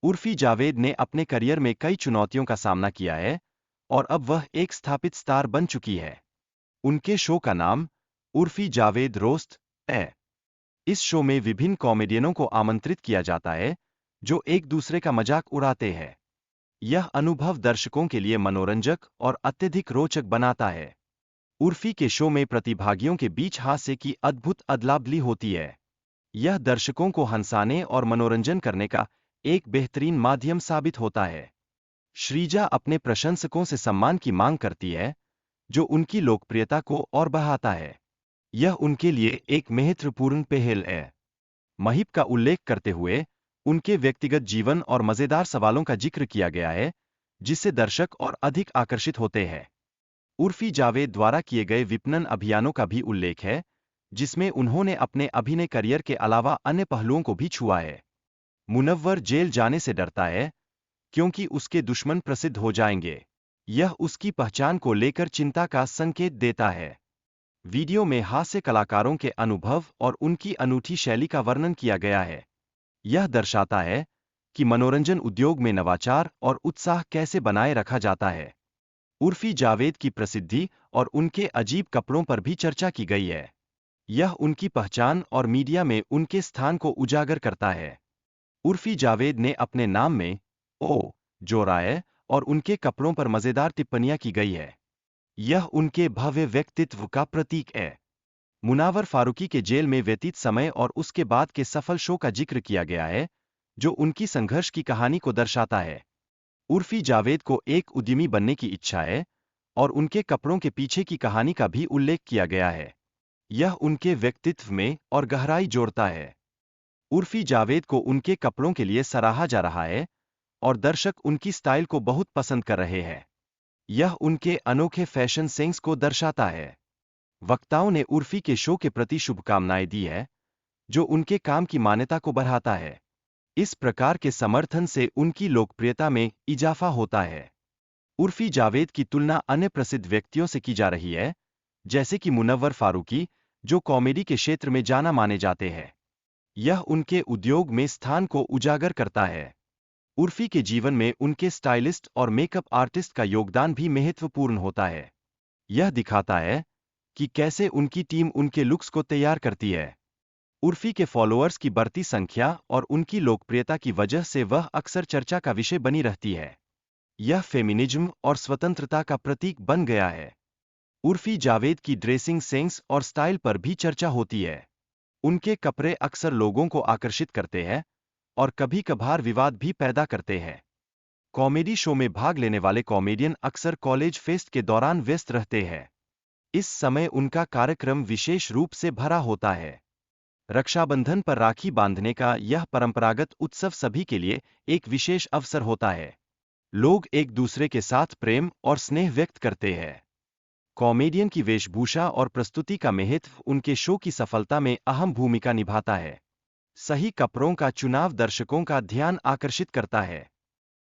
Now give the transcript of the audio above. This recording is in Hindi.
उर्फी जावेद ने अपने करियर में कई चुनौतियों का सामना किया है और अब वह एक स्थापित स्टार बन चुकी है। उनके शो का नाम उर्फी जावेद रोस्ट है। इस शो में विभिन्न कॉमेडियनों को आमंत्रित किया जाता है जो एक दूसरे का मजाक उड़ाते हैं। यह अनुभव दर्शकों के लिए मनोरंजक और अत्यधिक रोचक बनाता है। उर्फी के शो में प्रतिभागियों के बीच हास्य की अद्भुत अदला-बदली होती है। यह दर्शकों को हंसाने और मनोरंजन करने का एक बेहतरीन माध्यम साबित होता है। श्रीजा अपने प्रशंसकों से सम्मान की मांग करती है, जो उनकी लोकप्रियता को और बढ़ाता है। यह उनके लिए एक महत्वपूर्ण पहल है। महिप का उल्लेख करते हुए उनके व्यक्तिगत जीवन और मजेदार सवालों का जिक्र किया गया है, जिससे दर्शक और अधिक आकर्षित होते हैं। उर्फी जावेद द्वारा किए गए विपणन अभियानों का भी उल्लेख है, जिसमें उन्होंने अपने अभिनय करियर के अलावा अन्य पहलुओं को भी छुआ है। मुनव्वर जेल जाने से डरता है, क्योंकि उसके दुश्मन प्रसिद्ध हो जाएंगे। यह उसकी पहचान को लेकर चिंता का संकेत देता है। वीडियो में हास्य कलाकारों के अनुभव और उनकी अनूठी शैली का वर्णन किया गया है। यह दर्शाता है कि मनोरंजन उद्योग में नवाचार और उत्साह कैसे बनाए रखा जाता है। उर्फी जावेद की प्रसिद्धि और उनके अजीब कपड़ों पर भी चर्चा की गई है। यह उनकी पहचान और मीडिया में उनके स्थान को उजागर करता है। उर्फी जावेद ने अपने नाम में ओ जोड़ा है और उनके कपड़ों पर मजेदार टिप्पणियां की गई है। यह उनके भव्य व्यक्तित्व का प्रतीक है। मुनावर फारूकी के जेल में व्यतीत समय और उसके बाद के सफल शो का जिक्र किया गया है, जो उनकी संघर्ष की कहानी को दर्शाता है। उर्फी जावेद को एक उद्यमी बनने की इच्छा है और उनके कपड़ों के पीछे की कहानी का भी उल्लेख किया गया है। यह उनके व्यक्तित्व में और गहराई जोड़ता है। उर्फी जावेद को उनके कपड़ों के लिए सराहा जा रहा है और दर्शक उनकी स्टाइल को बहुत पसंद कर रहे हैं। यह उनके अनोखे फैशन सेंस को दर्शाता है। वक्ताओं ने उर्फी के शो के प्रति शुभकामनाएं दी है, जो उनके काम की मान्यता को बढ़ाता है। इस प्रकार के समर्थन से उनकी लोकप्रियता में इजाफा होता है। उर्फी जावेद की तुलना अन्य प्रसिद्ध व्यक्तियों से की जा रही है, जैसे कि मुनव्वर फारूकी, जो कॉमेडी के क्षेत्र में जाना माने जाते हैं। यह उनके उद्योग में स्थान को उजागर करता है। उर्फी के जीवन में उनके स्टाइलिस्ट और मेकअप आर्टिस्ट का योगदान भी महत्वपूर्ण होता है। यह दिखाता है कि कैसे उनकी टीम उनके लुक्स को तैयार करती है। उर्फी के फॉलोअर्स की बढ़ती संख्या और उनकी लोकप्रियता की वजह से वह अक्सर चर्चा का विषय बनी रहती है। यह फेमिनिज्म और स्वतंत्रता का प्रतीक बन गया है। उर्फी जावेद की ड्रेसिंग सेंस और स्टाइल पर भी चर्चा होती है। उनके कपड़े अक्सर लोगों को आकर्षित करते हैं और कभी-कभार विवाद भी पैदा करते हैं। कॉमेडी शो में भाग लेने वाले कॉमेडियन अक्सर कॉलेज फेस्ट के दौरान व्यस्त रहते हैं। इस समय उनका कार्यक्रम विशेष रूप से भरा होता है। रक्षाबंधन पर राखी बांधने का यह परंपरागत उत्सव सभी के लिए एक विशेष अवसर होता है। लोग एक दूसरे के साथ प्रेम और स्नेह व्यक्त करते हैं। कॉमेडियन की वेशभूषा और प्रस्तुति का महत्व उनके शो की सफलता में अहम भूमिका निभाता है। सही कपड़ों का चुनाव दर्शकों का ध्यान आकर्षित करता है।